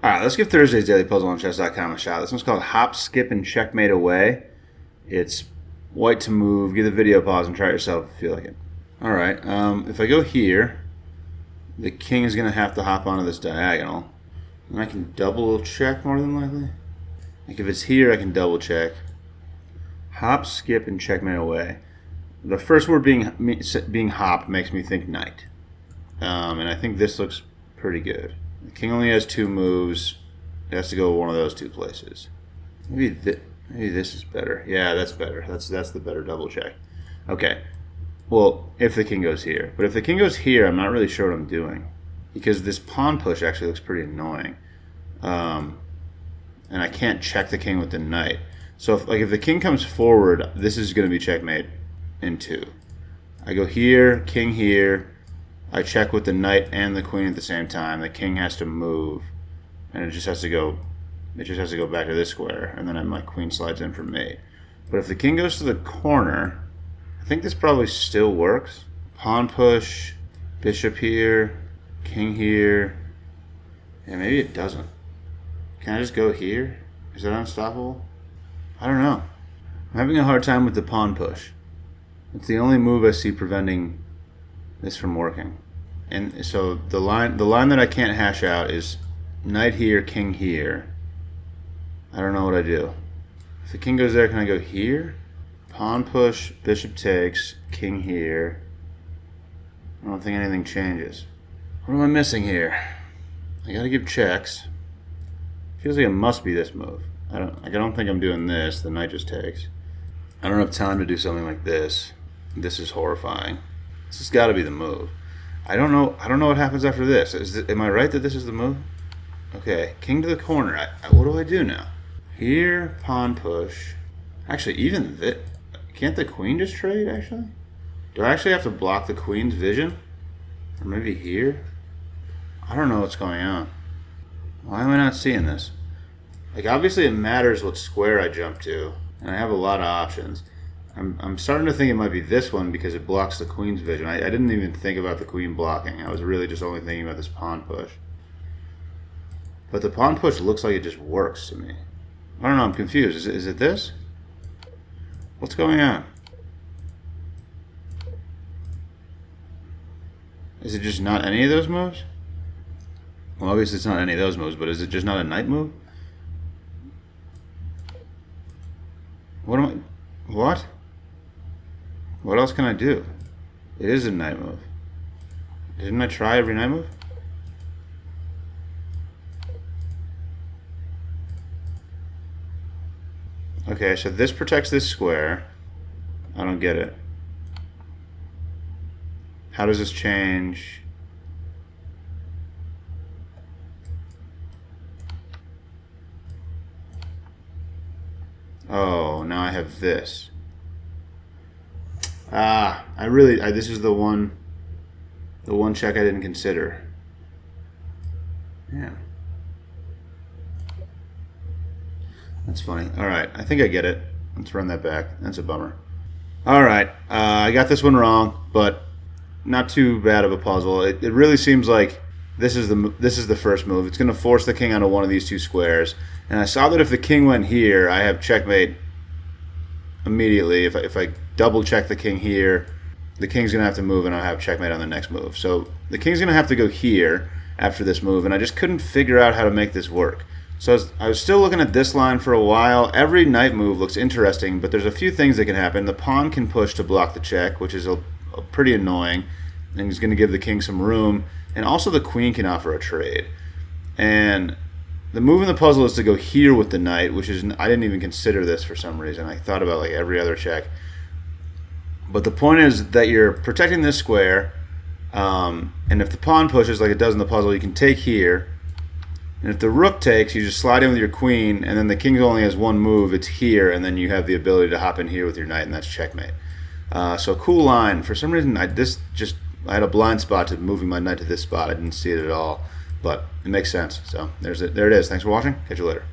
All right, let's give Thursday's Daily Puzzle on chess.com a shot. This one's called Hop, Skip, and Checkmate Away. It's white to move. Give the video pause and try it yourself if you feel like it. All right, if I go here, the king is going to have to hop onto this diagonal. And I can double check more than likely. Like if it's here, I can double check. Hop, skip, and checkmate away. The first word being hop makes me think knight. And I think this looks pretty good. The king only has 2 moves. It has to go one of those 2 places. Maybe this is better. Yeah, that's better. That's the better double check. Okay. Well, if the king goes here. But if the king goes here, I'm not really sure what I'm doing. Because this pawn push actually looks pretty annoying. And I can't check the king with the knight. So if the king comes forward, this is going to be checkmate in 2. I go here, king here. I check with the knight and the queen at the same time. The king has to move, and it just has to go back to this square, and then my queen slides in for mate. But if the king goes to the corner, I think this probably still works. Pawn push, bishop here, king here. Yeah, maybe it doesn't. Can I just go here? Is that unstoppable? I don't know. I'm having a hard time with the pawn push. It's the only move I see preventing this from working. And so the line that I can't hash out is knight here, king here. I don't know what I do. If the king goes there, can I go here? Pawn push, bishop takes, king here. I don't think anything changes. What am I missing here? I gotta give checks. Feels like it must be this move. I don't think I'm doing this. The knight just takes. I don't have time to do something like this. This is horrifying. This has got to be the move. I don't know what happens after this. Am I right that this is the move? Okay, king to the corner. What do I do now? Here, pawn push. Actually, even this. Can't the queen just trade, actually? Do I actually have to block the queen's vision? Or maybe here? I don't know what's going on. Why am I not seeing this? Like, obviously it matters what square I jump to, and I have a lot of options. I'm starting to think it might be this one because it blocks the queen's vision. I didn't even think about the queen blocking. I was really just only thinking about this pawn push. But the pawn push looks like it just works to me. I don't know, I'm confused. Is it this? What's going on? Is it just not any of those moves? Well, obviously it's not any of those moves, but is it just not a knight move? What? What else can I do? It is a knight move. Didn't I try every knight move? Okay, so this protects this square. I don't get it. How does this change? Oh, now I have this. This is the one check I didn't consider. Yeah. That's funny. All right, I think I get it. Let's run that back. That's a bummer. All right, I got this one wrong, but not too bad of a puzzle. It really seems like this is the first move. It's going to force the king onto one of these 2 squares. And I saw that if the king went here, I have checkmate immediately. If I double check the king here, the king's going to have to move and I'll have checkmate on the next move. So the king's going to have to go here after this move, and I just couldn't figure out how to make this work. So I was still looking at this line for a while. Every knight move looks interesting, but there's a few things that can happen. The pawn can push to block the check, which is a pretty annoying, and he's going to give the king some room. And also the queen can offer a trade. And the move in the puzzle is to go here with the knight, which is, I didn't even consider this for some reason. I thought about like every other check. But the point is that you're protecting this square, and if the pawn pushes like it does in the puzzle, you can take here. And if the rook takes, you just slide in with your queen, and then the king only has 1 move, it's here, and then you have the ability to hop in here with your knight, and that's checkmate. So cool line. For some reason, I had a blind spot to moving my knight to this spot. I didn't see it at all, but it makes sense. So there it is. Thanks for watching. Catch you later.